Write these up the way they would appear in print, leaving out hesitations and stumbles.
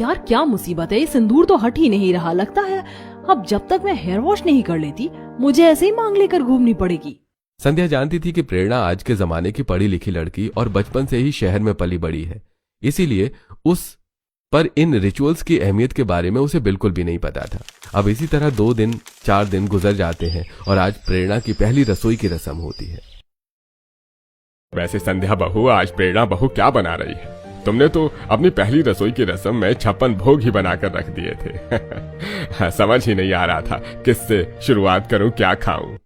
यार क्या मुसीबत है, ये सिंदूर तो हट ही नहीं रहा। लगता है अब जब तक मैं हेयर वॉश नहीं कर लेती मुझे ऐसे ही मांग लेकर घूमनी पड़ेगी। संध्या जानती थी कि प्रेरणा आज के जमाने की पढ़ी लिखी लड़की और बचपन से ही शहर में पली बड़ी है, इसीलिए उस पर इन रिचुअल्स की अहमियत के बारे में उसे बिल्कुल भी नहीं पता था। अब इसी तरह 2 दिन 4 दिन गुजर जाते हैं और आज प्रेरणा की पहली रसोई की रस्म होती है। वैसे संध्या बहू, आज प्रेरणा बहू क्या बना रही है? तुमने तो अपनी पहली रसोई की रस्म में 56 भोग ही बनाकर रख दिए थे। समझ ही नहीं आ रहा था किससे शुरुआत करूं, क्या खाऊं।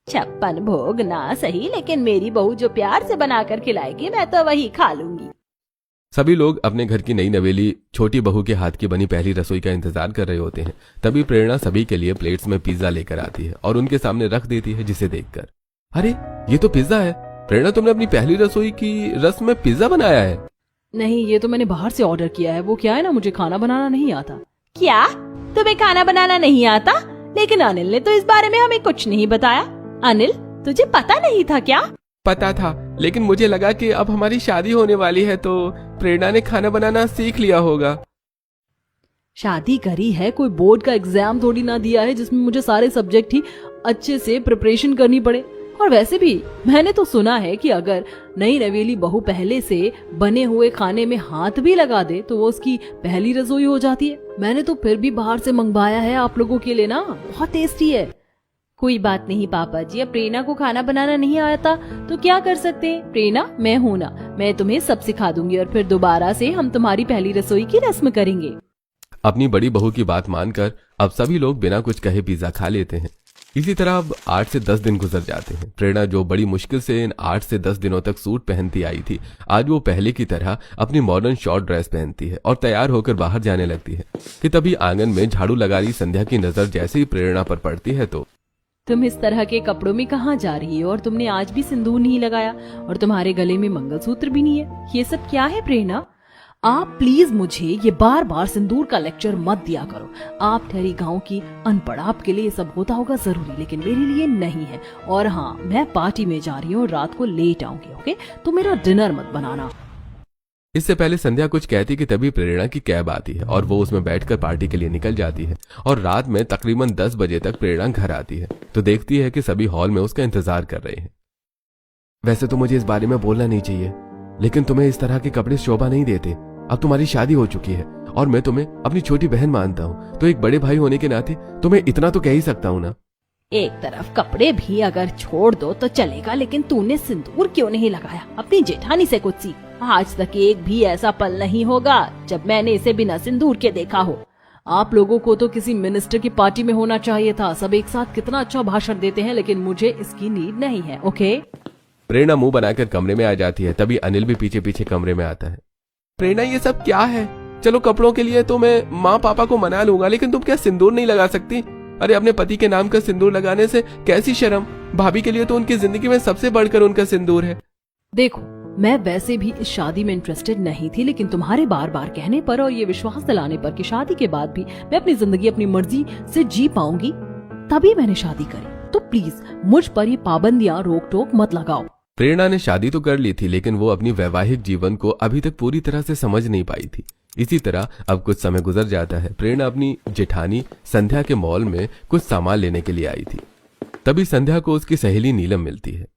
56 भोग ना सही, लेकिन मेरी बहू जो प्यार से बनाकर खिलाएगी मैं तो वही खा लूंगी। सभी लोग अपने घर की नई नवेली छोटी बहू के हाथ की बनी पहली रसोई का इंतजार कर रहे होते हैं। तभी प्रेरणा सभी के लिए प्लेट्स में पिज्जा लेकर आती है और उनके सामने रख देती है, जिसे देखकर अरे ये तो पिज्जा है। प्रेरणा, तुमने अपनी पहली रसोई की रस्म में पिज्जा बनाया है? नहीं, ये तो मैंने बाहर से ऑर्डर किया है। वो क्या है ना, मुझे खाना बनाना नहीं आता। क्या तुम्हें खाना बनाना नहीं आता? लेकिन अनिल ने तो इस बारे में हमें कुछ नहीं बताया। अनिल, तुझे पता नहीं था क्या? पता था, लेकिन मुझे लगा कि अब हमारी शादी होने वाली है तो प्रेरणा ने खाना बनाना सीख लिया होगा। शादी करी है, कोई बोर्ड का एग्जाम थोड़ी ना दिया है जिसमें मुझे सारे सब्जेक्ट ही अच्छे से प्रिपरेशन करनी पड़े। और वैसे भी मैंने तो सुना है कि अगर नई नवेली बहू पहले से बने हुए खाने में हाथ भी लगा दे तो वो उसकी पहली रसोई हो जाती है। मैंने तो फिर भी बाहर से मंगवाया है आप लोगों के लिए ना, बहुत टेस्टी है। कोई बात नहीं पापा जी, अब प्रेरणा को खाना बनाना नहीं आता तो क्या कर सकते हैं। प्रेरणा, मैं हूं ना, मैं तुम्हें सब सिखा दूंगी और फिर दोबारा से हम तुम्हारी पहली रसोई की रस्म करेंगे। अपनी बड़ी बहू की बात मानकर अब सभी लोग बिना कुछ कहे पिज्जा खा लेते हैं। इसी तरह अब 8 से 10 दिन गुजर जाते हैं। प्रेरणा, जो बड़ी मुश्किल से इन 8 से 10 दिनों तक सूट पहनती आई थी, आज वो पहले की तरह अपनी मॉडर्न शॉर्ट ड्रेस पहनती है और तैयार होकर बाहर जाने लगती है कि तभी आंगन में झाड़ू लगा रही संध्या की नजर जैसे ही प्रेरणा पर पड़ती है तो तुम इस तरह के कपड़ों में कहाँ जा रही हो? और तुमने आज भी सिंदूर नहीं लगाया और तुम्हारे गले में मंगलसूत्र भी नहीं है। ये सब क्या है प्रेरणा? आप प्लीज मुझे ये बार बार सिंदूर का लेक्चर मत दिया करो। आप ठहरी गांव की अनपढ़, आपके लिए सब होता होगा जरूरी, लेकिन मेरे लिए नहीं है। और हाँ, मैं पार्टी में जा रही हूँ, रात को लेट आऊंगी, ओके? तो मेरा डिनर मत बनाना। इससे पहले संध्या कुछ कहती कि तभी प्रेरणा की कैब आती है और वो उसमें बैठकर पार्टी के लिए निकल जाती है। और रात में तकरीबन 10 बजे तक प्रेरणा घर आती है तो देखती है कि सभी हॉल में उसका इंतजार कर रहे हैं। वैसे तो मुझे इस बारे में बोलना नहीं चाहिए, लेकिन तुम्हें इस तरह के कपड़े शोभा नहीं देते। अब तुम्हारी शादी हो चुकी है और मैं तुम्हें अपनी छोटी बहन मानता हूँ, तो एक बड़े भाई होने के नाते तुम्हें इतना तो कह ही सकता हूँ ना। एक तरफ कपड़े भी अगर छोड़ दो तो चलेगा, लेकिन तूने सिंदूर क्यों नहीं लगाया? अपनी जेठानी से कुछ सीख। आज तक एक भी ऐसा पल नहीं होगा जब मैंने इसे बिना सिंदूर के देखा हो। आप लोगों को तो किसी मिनिस्टर की पार्टी में होना चाहिए था। सब एक साथ कितना अच्छा भाषण देते हैं, लेकिन मुझे इसकी नीड नहीं है, ओके? प्रेरणा मुंह बनाकर कमरे में आ जाती है। तभी अनिल भी पीछे पीछे कमरे में आता है। प्रेरणा, ये सब क्या है? चलो कपड़ों के लिए तो मैं माँ पापा को मना लूंगा, लेकिन तुम क्या सिंदूर नहीं लगा सकती? अरे अपने पति के नाम का सिंदूर लगाने से कैसी शर्म। भाभी के लिए तो उनकी जिंदगी में सबसे बढ़कर उनका सिंदूर है। देखो, मैं वैसे भी इस शादी में इंटरेस्टेड नहीं थी, लेकिन तुम्हारे बार बार कहने पर और ये विश्वास दिलाने पर कि शादी के बाद भी मैं अपनी जिंदगी अपनी मर्जी से जी पाऊंगी, तभी मैंने शादी करी। तो प्लीज मुझ पर ये पाबंदियां, रोक टोक मत लगाओ। प्रेरणा ने शादी तो कर ली थी, लेकिन वो अपनी वैवाहिक जीवन को अभी तक पूरी तरह से समझ नहीं पाई थी। इसी तरह अब कुछ समय गुजर जाता है। प्रेरणा अपनी जेठानी संध्या के मॉल में कुछ सामान लेने के लिए आई थी। तभी संध्या को उसकी सहेली नीलम मिलती है।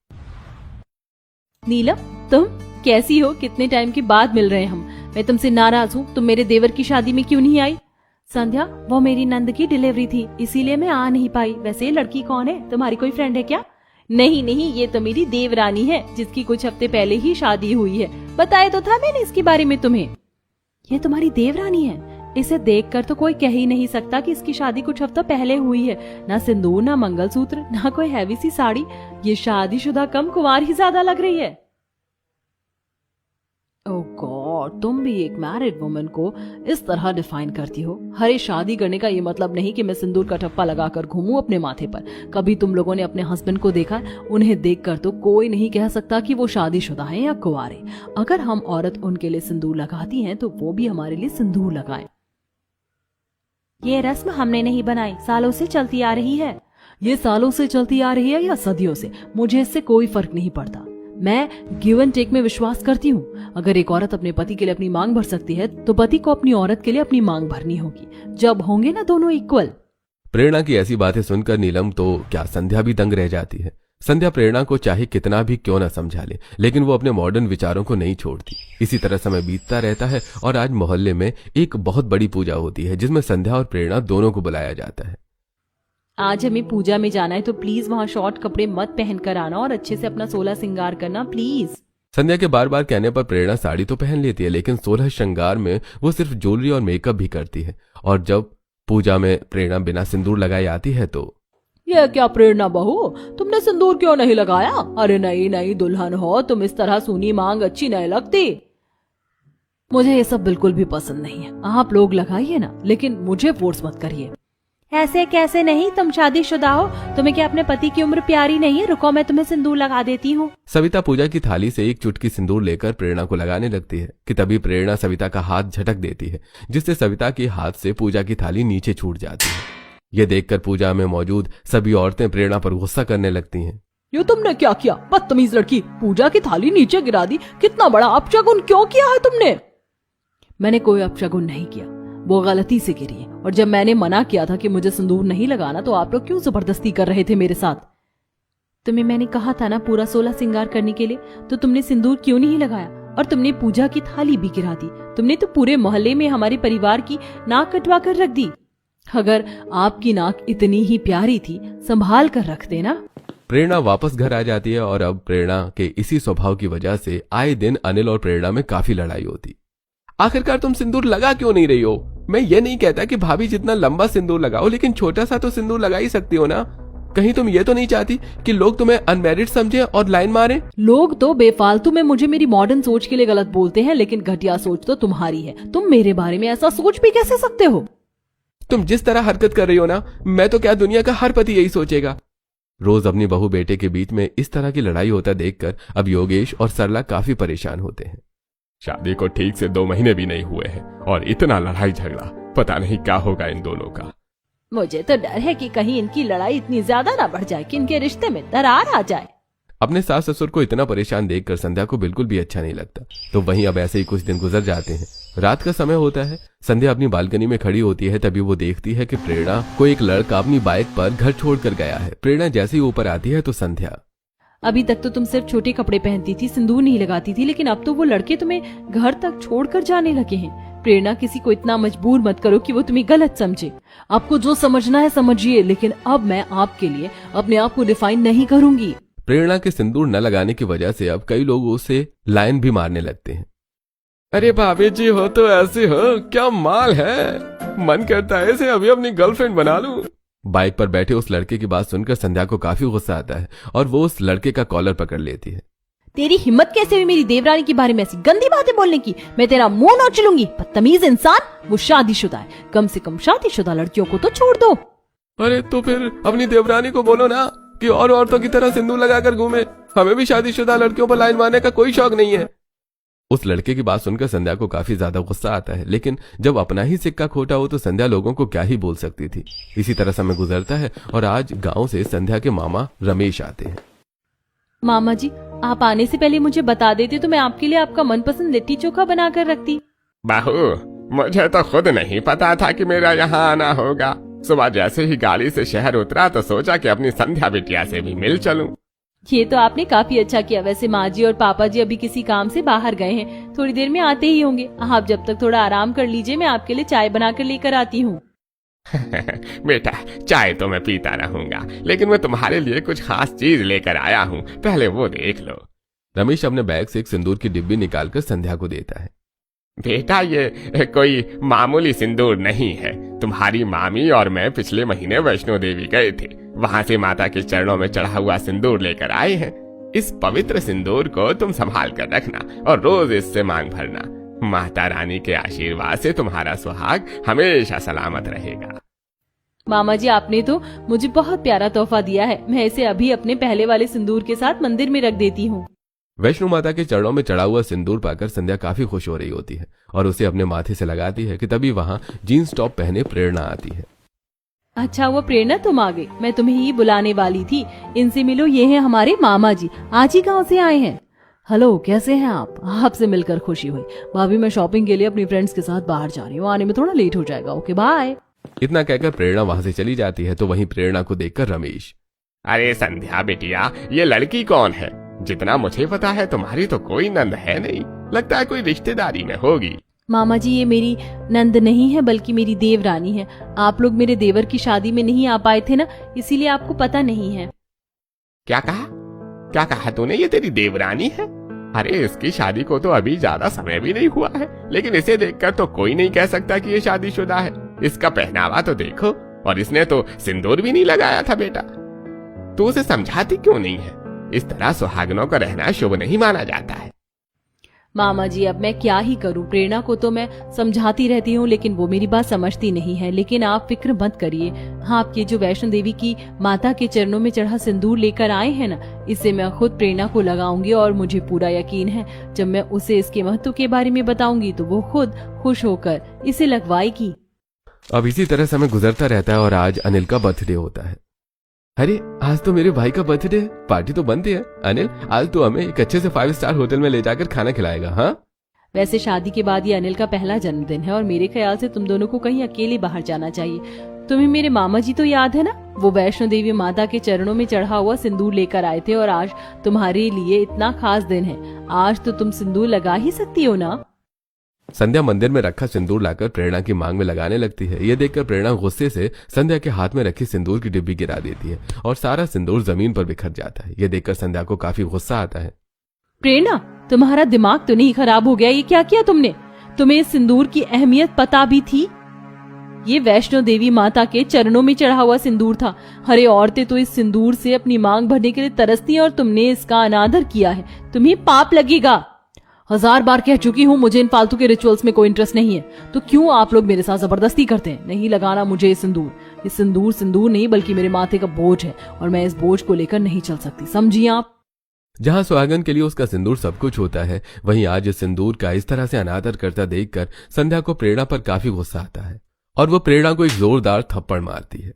नीलम, तुम कैसी हो? कितने टाइम के बाद मिल रहे हैं हम। मैं तुमसे नाराज हूँ। तुम मेरे देवर की शादी में क्यों नहीं आई? संध्या, वो मेरी नंद की डिलीवरी थी, इसीलिए मैं आ नहीं पाई। वैसे ये लड़की कौन है? तुम्हारी कोई फ्रेंड है क्या? नहीं नहीं, ये तो मेरी देवरानी है, जिसकी कुछ हफ्ते पहले ही शादी हुई है। बताया तो था मैंने इसके बारे में तुम्हें। ये तुम्हारी देवरानी है? इसे देखकर तो कोई कह ही नहीं सकता कि इसकी शादी कुछ हफ्ता पहले हुई है। ना सिंदूर, ना मंगलसूत्र, ना कोई हैवी सी साड़ी। ये शादीशुदा कम कुंवार ही ज्यादा लग रही है। ओह गॉड, तुम भी एक मैरिड वुमन को इस तरह डिफाइन करती हो। हरे, शादी करने का ये मतलब नहीं कि मैं सिंदूर का ठप्पा लगाकर घूमूं अपने माथे पर। कभी तुम लोगों ने अपने हस्बैंड को देखा? उन्हें देखकर तो कोई नहीं कह सकता कि वो शादीशुदा हैं या कुंवारे। अगर हम औरत उनके लिए सिंदूर लगाती हैं तो वो भी हमारे लिए सिंदूर लगाएं। ये रस्म हमने नहीं बनाई, सालों से चलती आ रही है। ये सालों से चलती आ रही है या सदियों से, मुझे इससे कोई फर्क नहीं पड़ता। मैं गिव एंड टेक में विश्वास करती हूँ। अगर एक औरत अपने पति के लिए अपनी मांग भर सकती है तो पति को अपनी औरत के लिए अपनी मांग भरनी होगी, जब होंगे ना दोनों इक्वल। प्रेरणा की ऐसी बातें सुनकर नीलम तो क्या संध्या भी दंग रह जाती है। संध्या प्रेरणा को चाहे कितना भी क्यों न समझा ले, लेकिन वो अपने मॉडर्न विचारों को नहीं छोड़ती। इसी तरह समय बीतता रहता है और आज मोहल्ले में एक बहुत बड़ी पूजा होती है जिसमें संध्या और प्रेरणा दोनों को बुलाया जाता है। आज हमें पूजा में जाना है तो प्लीज वहाँ शॉर्ट कपड़े मत पहन कर आना और अच्छे से अपना 16 श्रृंगार करना प्लीज। संध्या के बार बार कहने पर प्रेरणा साड़ी तो पहन लेती है, लेकिन 16 श्रृंगार में वो सिर्फ ज्वेलरी और मेकअप भी करती है। और जब पूजा में प्रेरणा बिना सिंदूर लगाई आती है तो यह क्या प्रेरणा बहू, तुमने सिंदूर क्यों नहीं लगाया? अरे नई नई दुल्हन हो तुम, इस तरह सूनी मांग अच्छी नहीं लगती। मुझे ये सब बिल्कुल भी पसंद नहीं है। आप लोग लगाइए ना, लेकिन मुझे फोर्स मत करिए। ऐसे कैसे नहीं, तुम शादीशुदा हो, तुम्हें क्या अपने पति की उम्र प्यारी नहीं है? रुको मैं तुम्हें सिंदूर लगा देती हूँ। सविता पूजा की थाली से एक चुटकी सिंदूर लेकर प्रेरणा को लगाने लगती है कि तभी प्रेरणा सविता का हाथ झटक देती है, जिससे सविता के हाथ से पूजा की थाली नीचे छूट जाती है। ये देखकर पूजा में मौजूद सभी औरतें प्रेरणा पर गुस्सा करने लगती हैं। ये तुमने क्या किया, बदतमीज लड़की, पूजा की थाली नीचे गिरा दी, कितना बड़ा अपशगुन क्यों किया है तुमने? मैंने कोई अपशगुन नहीं किया, वो गलती से गिरी है। और जब मैंने मना किया था कि मुझे सिंदूर नहीं लगाना तो आप लोग क्यों जबरदस्ती कर रहे थे मेरे साथ? तुम्हें मैंने कहा था ना पूरा 16 श्रृंगार करने के लिए, तो तुमने सिंदूर क्यों नहीं लगाया? और तुमने पूजा की थाली भी गिरा दी। तुमने तो पूरे मोहल्ले में हमारे परिवार की नाक कटवा कर रख दी। अगर आपकी नाक इतनी ही प्यारी थी, संभाल कर रख देना। प्रेरणा वापस घर आ जाती है और अब प्रेरणा के इसी स्वभाव की वजह से आए दिन अनिल और प्रेरणा में काफी लड़ाई होती। आखिरकार तुम सिंदूर लगा क्यों नहीं रही हो? मैं ये नहीं कहता कि भाभी जितना लंबा सिंदूर लगाओ, लेकिन छोटा सा तो सिंदूर लगा ही सकती हो ना। कहीं तुम ये तो नहीं चाहती कि लोग तुम्हें अनमैरिड समझे और लाइन मारे? लोग तो बेफालतू में मुझे मेरी मॉडर्न सोच के लिए गलत बोलते हैं, लेकिन घटिया सोच तो तुम्हारी है। तुम मेरे बारे में ऐसा सोच भी कैसे सकते हो? तुम जिस तरह हरकत कर रही हो ना, मैं तो क्या दुनिया का हर पति यही सोचेगा। रोज अपनी बहू बेटे के बीच में इस तरह की लड़ाई होता देखकर अब योगेश और सरला काफी परेशान होते हैं। शादी को ठीक से 2 महीने भी नहीं हुए हैं और इतना लड़ाई झगड़ा, पता नहीं क्या होगा इन दोनों का। मुझे तो डर है कि कहीं इनकी लड़ाई इतनी ज्यादा ना बढ़ जाए कि इनके रिश्ते में दरार आ जाए। अपने सास ससुर को इतना परेशान देखकर संध्या को बिल्कुल भी अच्छा नहीं लगता। तो वहीं अब ऐसे ही कुछ दिन गुजर जाते हैं। रात का समय होता है। संध्या अपनी बालकनी में खड़ी होती है, तभी वो देखती है कि प्रेरणा को एक लड़का अपनी बाइक पर घर छोड़कर गया है। प्रेरणा जैसे ही ऊपर आती है तो संध्या, अभी तक तो तुम सिर्फ छोटे कपड़े पहनती थी, सिंदूर नहीं लगाती थी, लेकिन अब तो वो लड़के तुम्हें घर तक छोड़कर जाने लगे हैं। प्रेरणा, किसी को इतना मजबूर मत करो कि वो तुम्हें गलत समझे। आपको जो समझना है समझिए, लेकिन अब मैं आपके लिए अपने आप को डिफाइन नहीं करूंगी। प्रेरणा के सिंदूर न लगाने की वजह से अब कई लोग उसे लाइन भी मारने लगते हैं। अरे भाभी जी हो तो ऐसे हो, क्या माल है, मन करता है इसे अभी अपनी गर्लफ्रेंड बना लूं। बाइक पर बैठे उस लड़के की बात सुनकर संध्या को काफी गुस्सा आता है और वो उस लड़के का कॉलर पकड़ लेती है। तेरी हिम्मत कैसे हुई मेरी देवरानी के बारे में ऐसी गंदी बातें बोलने की? मैं तेरा मुंह नोच लूंगी, बदतमीज इंसान। वो शादीशुदा है, कम से कम शादीशुदा लड़कियों को तो छोड़ दो। अरे तो फिर अपनी देवरानी को बोलो ना कि और औरतों की तरह सिंदूर लगाकर घूमे। हमें भी शादीशुदा लड़कियों पर लाइन मारने का कोई शौक नहीं है। उस लड़के की बात सुनकर संध्या को काफी ज्यादा गुस्सा आता है, लेकिन जब अपना ही सिक्का खोटा हो तो संध्या लोगों को क्या ही बोल सकती थी। इसी तरह समय गुजरता है और आज गांव से संध्या के मामा रमेश आते हैं। मामा जी, आप आने से पहले मुझे बता देते तो मैं आपके लिए आपका मनपसंद लिट्टी चोखा बनाकर रखती। बहू, मुझे तो खुद नहीं पता था कि मेरा यहाँ आना होगा। सुबह जैसे ही गाड़ी से शहर उतरा तो सोचा कि अपनी संध्या बिटिया से भी मिल चलूं। ये तो आपने काफी अच्छा किया। वैसे माँ जी और पापा जी अभी किसी काम से बाहर गए हैं, थोड़ी देर में आते ही होंगे। आप जब तक थोड़ा आराम कर लीजिए, मैं आपके लिए चाय बनाकर लेकर आती हूँ। बेटा, चाय तो मैं पीता रहूंगा, लेकिन मैं तुम्हारे लिए कुछ खास चीज लेकर आया हूँ, पहले वो देख लो। रमेश अपने बैग से एक सिंदूर की डिब्बी निकालकर संध्या को देता है। बेटा, ये कोई मामूली सिंदूर नहीं है। तुम्हारी मामी और मैं पिछले महीने वैष्णो देवी गए थे, वहां से माता के चरणों में चढ़ा हुआ सिंदूर लेकर आए हैं। इस पवित्र सिंदूर को तुम संभाल कर रखना और रोज इससे मांग भरना। माता रानी के आशीर्वाद से तुम्हारा सुहाग हमेशा सलामत रहेगा। मामा जी, आपने तो मुझे बहुत प्यारा तोहफा दिया है। मैं इसे अभी अपने पहले वाले सिंदूर के साथ मंदिर में रख देती हूँ। वैष्णो माता के चरणों में चढ़ा हुआ सिंदूर पाकर संध्या काफी खुश हो रही होती है और उसे अपने माथे से लगाती है कि तभी वहां जीन्स टॉप पहने प्रेरणा आती है। अच्छा, वो प्रेरणा तुम आ गई। मैं तुम्हें ही बुलाने वाली थी। इनसे मिलो, ये हैं हमारे मामा जी, आज ही गाँव से आए हैं। हेलो, कैसे हैं आप? आपसे मिलकर खुशी हुई। भाभी, मैं शॉपिंग के लिए अपनी फ्रेंड्स के साथ बाहर जा रही हूँ, आने में थोड़ा लेट हो जाएगा। Okay bye. इतना कहकर प्रेरणा वहां से चली जाती है। तो वहीं प्रेरणा को देखकर रमेश, अरे संध्या बेटिया, ये लड़की कौन है? जितना मुझे पता है तुम्हारी तो कोई नंद है नहीं, लगता है कोई रिश्तेदारी में होगी। मामा जी, ये मेरी नंद नहीं है बल्कि मेरी देवरानी है। आप लोग मेरे देवर की शादी में नहीं आ पाए थे ना, इसीलिए आपको पता नहीं है। क्या कहा? क्या कहा तूने? ये तेरी देवरानी है? अरे इसकी शादी को तो अभी ज्यादा समय भी नहीं हुआ है, लेकिन इसे देखकर तो कोई नहीं कह सकता कि ये शादीशुदा है। इसका पहनावा तो देखो, और इसने तो सिंदूर भी नहीं लगाया था। बेटा, तू उसे समझाती क्यों नहीं है? इस तरह सुहागनों का रहना शुभ नहीं माना जाता है। मामा जी, अब मैं क्या ही करूं? प्रेरणा को तो मैं समझाती रहती हूँ, लेकिन वो मेरी बात समझती नहीं है। लेकिन आप फिक्र मत करिए। हाँ, आपके जो वैष्णो देवी की माता के चरणों में चढ़ा सिंदूर लेकर आए हैं ना, इसे मैं खुद प्रेरणा को लगाऊंगी, और मुझे पूरा यकीन है जब मैं उसे इसके महत्व के बारे में बताऊंगी तो वो खुद खुश होकर इसे लगवाएगी। अब इसी तरह समय गुजरता रहता है और आज अनिल का बर्थडे होता है। अरे आज तो मेरे भाई का बर्थडे है, पार्टी तो बनती है। अनिल, आज तो हमें एक अच्छे से 5 स्टार होटल में ले जाकर खाना खिलाएगा। हाँ, वैसे शादी के बाद ये अनिल का पहला जन्मदिन है, और मेरे ख्याल से तुम दोनों को कहीं अकेले बाहर जाना चाहिए। तुम्हें मेरे मामा जी तो याद है ना, वो वैष्णो देवी माता के चरणों में चढ़ा हुआ सिंदूर लेकर आए थे, और आज तुम्हारे लिए इतना खास दिन है। आज तो तुम सिंदूर लगा ही सकती हो ना। संध्या मंदिर में रखा सिंदूर लाकर प्रेरणा की मांग में लगाने लगती है। ये देखकर प्रेरणा गुस्से से संध्या के हाथ में रखी सिंदूर की डिब्बी गिरा देती है और सारा सिंदूर जमीन पर बिखर जाता है। ये देखकर संध्या को काफी गुस्सा आता है। प्रेरणा, तुम्हारा दिमाग तो नहीं खराब हो गया? ये क्या किया तुमने? तुम्हें इस सिंदूर की अहमियत पता भी थी? ये वैष्णो देवी माता के चरणों में चढ़ा हुआ सिंदूर था। अरे औरतें तो इस सिंदूर से अपनी मांग भरने के लिए तरसती हैं, और तुमने इसका अनादर किया है। तुम्हें पाप लगेगा। 1000 बार कह चुकी हूँ, मुझे इन फालतू के रिचुअल्स में कोई इंटरेस्ट नहीं है। तो क्यों आप लोग मेरे साथ जबरदस्ती करते हैं? नहीं लगाना मुझे ये सिंदूर। ये सिंदूर सिंदूर नहीं बल्कि मेरे माथे का बोझ है, और मैं इस बोझ को लेकर नहीं चल सकती, समझी आप? जहां सुहागन के लिए उसका सिंदूर सब कुछ होता है, वहीं आज इस सिंदूर का इस तरह से अनादर करता देखकर संध्या को प्रेरणा पर काफी गुस्सा आता है, और वो प्रेरणा को एक जोरदार थप्पड़ मारती है।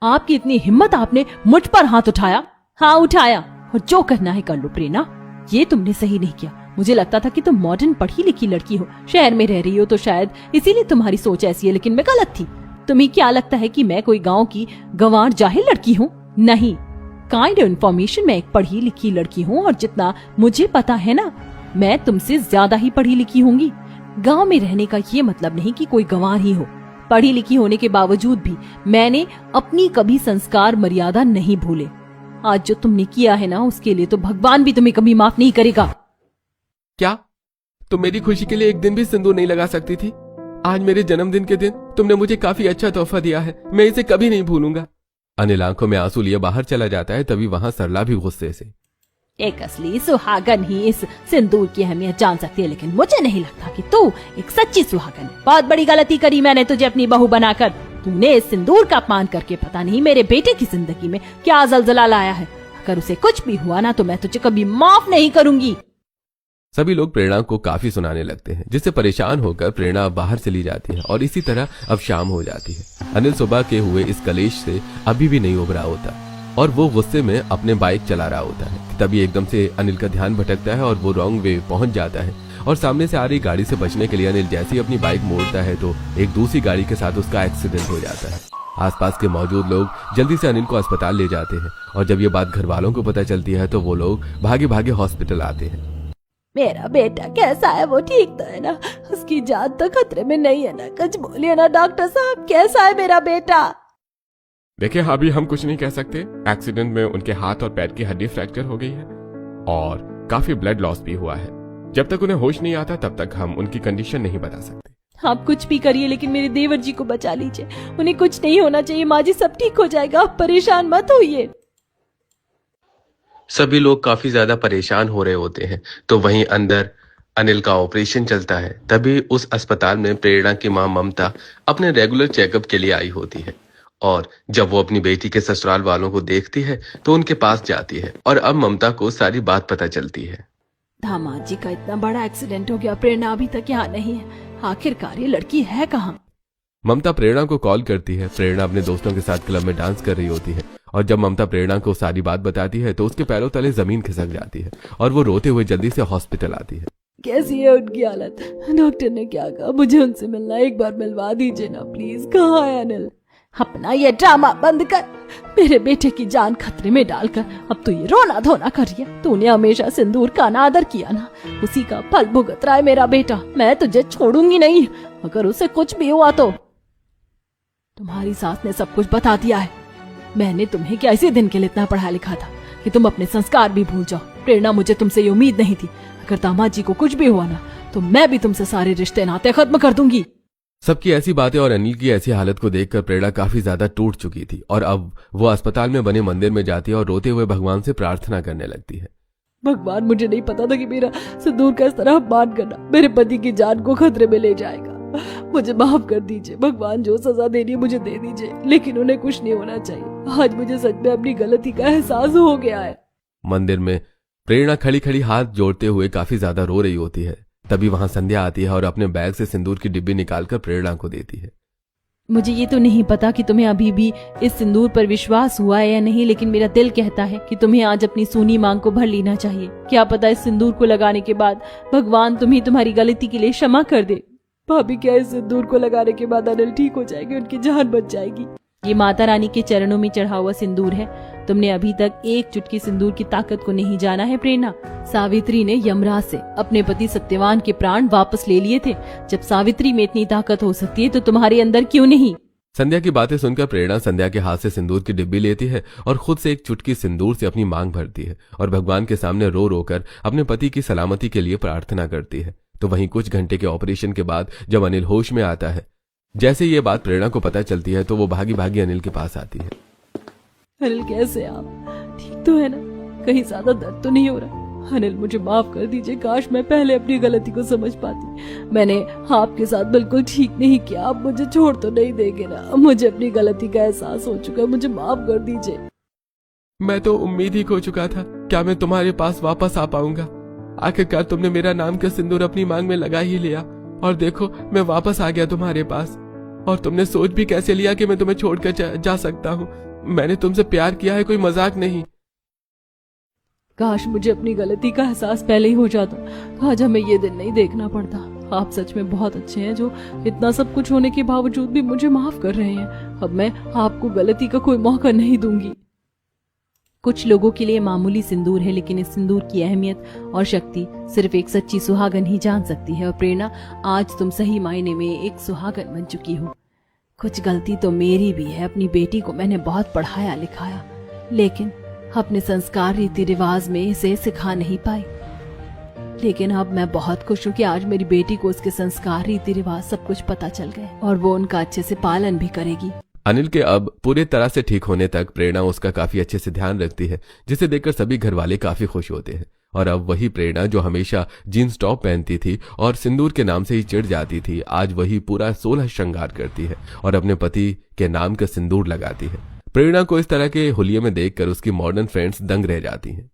आपकी इतनी हिम्मत, आपने मुझ पर हाथ उठाया? हाँ उठाया, और जो करना है कर लो। प्रेरणा, ये तुमने सही नहीं किया। मुझे लगता था कि तुम मॉडर्न पढ़ी लिखी लड़की हो, शहर में रह रही हो, तो शायद इसीलिए तुम्हारी सोच ऐसी है, लेकिन मैं गलत थी। तुम्हें क्या लगता है कि मैं कोई गांव की गंवार जाहिल लड़की हूँ? नहीं, काइंड ऑफ इन्फॉर्मेशन, मैं एक पढ़ी लिखी लड़की हूँ, और जितना मुझे पता है ना, मैं तुमसे ज्यादा ही पढ़ी लिखी होंगी। गांव में रहने का ये मतलब नहीं कि कोई गंवार ही हो। पढ़ी लिखी होने के बावजूद भी मैंने अपनी कभी संस्कार मर्यादा नहीं भूले। आज जो तुमने किया है ना, उसके लिए तो भगवान भी तुम्हें कभी माफ नहीं करेगा। क्या तुम मेरी खुशी के लिए एक दिन भी सिंदूर नहीं लगा सकती थी? आज मेरे जन्मदिन के दिन तुमने मुझे काफी अच्छा तोहफा दिया है, मैं इसे कभी नहीं भूलूंगा। अनिल आंखों में आंसू लिए बाहर चला जाता है। तभी वहां सरला भी गुस्से से, एक असली सुहागन ही इस सिंदूर की अहमियत जान सकती है, लेकिन मुझे नहीं लगता कि तू एक सच्ची सुहागन है। बहुत बड़ी गलती करी मैंने तुझे अपनी बहू बनाकर। तूने इस सिंदूर का अपमान करके पता नहीं मेरे बेटे की जिंदगी में क्या जलजला लाया है। अगर उसे कुछ भी हुआ ना, तो मैं तुझे कभी माफ नहीं करूंगी। सभी लोग प्रेरणा को काफी सुनाने लगते हैं, जिससे परेशान होकर प्रेरणा बाहर चली जाती है, और इसी तरह अब शाम हो जाती है। अनिल सुबह के हुए इस कलेश से अभी भी नहीं उभरा होता, और वो गुस्से में अपने बाइक चला रहा होता है। तभी एकदम से अनिल का ध्यान भटकता है और वो रॉन्ग वे पहुंच जाता है, और सामने से आ रही गाड़ी से बचने के लिए अनिल जैसे ही अपनी बाइक मोड़ता है तो एक दूसरी गाड़ी के साथ उसका एक्सीडेंट हो जाता है। आसपास के मौजूद लोग जल्दी से अनिल को अस्पताल ले जाते हैं, और जब ये बात घर वालों को पता चलती है तो वो लोग भागे भागे हॉस्पिटल आते हैं। मेरा बेटा कैसा है? वो ठीक तो है ना? उसकी जान तो खतरे में नहीं है ना? कुछ बोलिए ना डॉक्टर साहब, कैसा है मेरा बेटा? देखिए, अभी हम कुछ नहीं कह सकते। एक्सीडेंट में उनके हाथ और पैर की हड्डी फ्रैक्चर हो गई है, और काफी ब्लड लॉस भी हुआ है। जब तक उन्हें होश नहीं आता तब तक हम उनकी कंडीशन नहीं बता सकते। आप कुछ भी करिए, लेकिन मेरे देवर जी को बचा लीजिए। उन्हें कुछ नहीं होना चाहिए। माँ जी, सब ठीक हो जाएगा, आप परेशान मत होइए। सभी लोग काफी ज्यादा परेशान हो रहे होते हैं। तो वहीं अंदर अनिल का ऑपरेशन चलता है। तभी उस अस्पताल में प्रेरणा की मां ममता अपने रेगुलर चेकअप के लिए आई होती है, और जब वो अपनी बेटी के ससुराल वालों को देखती है तो उनके पास जाती है, और अब ममता को सारी बात पता चलती है। दामाद जी का इतना बड़ा एक्सीडेंट हो गया, प्रेरणा अभी तक यहाँ नहीं है। आखिरकार ये लड़की है कहाँ? ममता प्रेरणा को कॉल करती है। प्रेरणा अपने दोस्तों के साथ क्लब में डांस कर रही होती है और जब ममता प्रेरणा को सारी बात बताती है तो उसके पैरों तले जमीन खिसक जाती है और वो रोते हुए जल्दी से हॉस्पिटल आती है। कैसी है उनकी हालत? डॉक्टर ने क्या कहा? मुझे उनसे मिलना, एक बार मिलवा दीजिए ना प्लीज। कहाँ है अनिल? अपना ये ड्रामा बंद कर। मेरे बेटे की जान खतरे में डालकर अब तो ये रोना धोना कर रही है। तूने हमेशा सिंदूर का अनादर किया ना, उसी का फल भुगत रहा है मेरा बेटा। मैं तुझे छोड़ूंगी नहीं, अगर उसे कुछ भी हुआ तो। तुम्हारी सास ने सब कुछ बता दिया है। मैंने तुम्हें क्या इसी दिन के लिए इतना पढ़ा लिखा था कि तुम अपने संस्कार भी भूल जाओ? प्रेरणा, मुझे तुमसे ये उम्मीद नहीं थी। अगर दामाद जी को कुछ भी हुआ ना तो मैं भी तुमसे सारे रिश्ते नाते खत्म कर दूंगी। सबकी ऐसी बातें और अनिल की ऐसी हालत को देखकर प्रेरणा काफी ज्यादा टूट चुकी थी और अब वो अस्पताल में बने मंदिर में जाती है और रोते हुए भगवान से प्रार्थना करने लगती है। भगवान, मुझे नहीं पता था कि मेरा सिंदूर का इस तरह अपमान करना मेरे पति की जान को खतरे में ले जाएगा। मुझे माफ कर दीजिए भगवान, जो सजा देनी है मुझे दे दीजिए, लेकिन उन्हें कुछ नहीं होना चाहिए। आज मुझे सच में अपनी गलती का एहसास हो गया है। मंदिर में प्रेरणा खड़ी खड़ी हाथ जोड़ते हुए काफी ज्यादा रो रही होती है। तभी वहां संध्या आती है और अपने बैग से सिंदूर की डिब्बी निकालकर प्रेरणा को देती है। मुझे ये तो नहीं पता कि तुम्हें अभी भी इस सिंदूर पर विश्वास हुआ है या नहीं, लेकिन मेरा दिल कहता है कि तुम्हें आज अपनी सूनी मांग को भर लेना चाहिए। क्या पता इस सिंदूर को लगाने के बाद भगवान तुम्हें तुम्हारी गलती के लिए क्षमा कर दे। भाभी, क्या इस सिंदूर को लगाने के बाद अनिल ठीक हो जाएगी, उनकी जान बच जाएगी? ये माता रानी के चरणों में चढ़ा हुआ सिंदूर है। तुमने अभी तक एक चुटकी सिंदूर की ताकत को नहीं जाना है प्रेरणा। सावित्री ने यमराज से अपने पति सत्यवान के प्राण वापस ले लिए थे। जब सावित्री में इतनी ताकत हो सकती है तो तुम्हारे अंदर क्यों नहीं? संध्या की बातें सुनकर प्रेरणा संध्या के हाथ से सिंदूर की डिब्बी लेती है और खुद से एक चुटकी सिंदूर से अपनी मांग भरती है और भगवान के सामने रो रो कर अपने पति की सलामती के लिए प्रार्थना करती है। तो वहीं कुछ घंटे के ऑपरेशन के बाद जब अनिल होश में आता है, जैसे ये बात प्रेरणा को पता चलती है तो वो भागी भागी अनिल के पास आती है। अनिल, कैसे आप? ठीक तो है ना? कहीं ज्यादा दर्द तो नहीं हो रहा? अनिल, मुझे माफ कर दीजिए। काश मैं पहले अपनी गलती को समझ पाती। मैंने आपके साथ बिल्कुल ठीक नहीं किया। आप मुझे छोड़ तो नहीं देंगे ना? मुझे अपनी गलती का एहसास हो चुका है, मुझे माफ कर दीजिए। मैं तो उम्मीद ही खो चुका था, क्या मैं तुम्हारे पास वापस आ पाऊंगा? आखिरकार तुमने मेरा नाम का सिंदूर अपनी मांग में लगा ही लिया और देखो मैं वापस आ गया तुम्हारे पास। और तुमने सोच भी कैसे लिया कि मैं तुम्हें छोड़कर जा सकता हूँ? मैंने तुमसे प्यार किया है, कोई मजाक नहीं। काश मुझे अपनी गलती का एहसास पहले ही हो जाता, आज हमें ये दिन नहीं देखना पड़ता। आप सच में बहुत अच्छे हैं जो इतना सब कुछ होने के बावजूद भी मुझे माफ कर रहे हैं। अब मैं आपको गलती का कोई मौका नहीं दूंगी। कुछ लोगों के लिए मामूली सिंदूर है, लेकिन इस सिंदूर की अहमियत और शक्ति सिर्फ एक सच्ची सुहागन ही जान सकती है। और प्रेरणा, आज तुम सही मायने में एक सुहागन बन चुकी हो। कुछ गलती तो मेरी भी है। अपनी बेटी को मैंने बहुत पढ़ाया लिखाया, लेकिन अपने संस्कार रीति रिवाज में इसे सिखा नहीं पाई। लेकिन अब मैं बहुत खुश हूँ कि आज मेरी बेटी को उसके संस्कार रीति रिवाज सब कुछ पता चल गए और वो उनका अच्छे से पालन भी करेगी। अनिल के अब पूरी तरह से ठीक होने तक प्रेरणा उसका काफी अच्छे से ध्यान रखती है, जिसे देखकर सभी घर वाले काफी खुश होते हैं। और अब वही प्रेरणा जो हमेशा जीन्स टॉप पहनती थी और सिंदूर के नाम से ही चिढ़ जाती थी, आज वही पूरा 16 श्रृंगार करती है और अपने पति के नाम का सिंदूर लगाती है। प्रेरणा को इस तरह के हुलिये में देखकर उसकी मॉडर्न फ्रेंड्स दंग रह जाती हैं।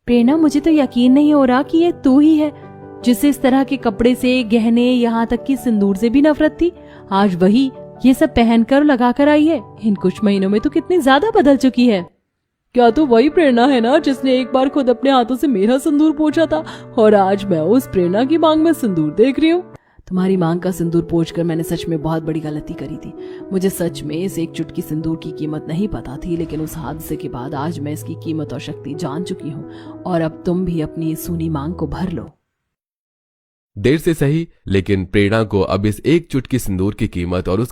प्रेरणा, मुझे तो यकीन नहीं हो रहा कि ये तू ही है जिससे इस तरह के कपड़े से, गहने, यहाँ तक कि सिंदूर से भी नफरत थी। आज वही ये सब पहनकर लगाकर आई है। इन कुछ महीनों में तो कितनी ज्यादा बदल चुकी है। क्या तो वही प्रेरणा है ना जिसने एक बार खुद अपने हाथों से मेरा सिंदूर पोंछा था और आज मैं उस प्रेरणा की मांग में सिंदूर देख रही हूँ। तुम्हारी मांग का सिंदूर पोंछकर मैंने सच में बहुत बड़ी गलती करी थी। मुझे सच में इस एक चुटकी सिंदूर की कीमत नहीं पता थी, लेकिन उस हादसे के बाद आज मैं इसकी कीमत और शक्ति जान चुकी हूँ। और अब तुम भी अपनी सूनी मांग को भर लो। देर से सही, लेकिन प्रेरणा को अब इस एक चुटकी सिंदूर की कीमत और उस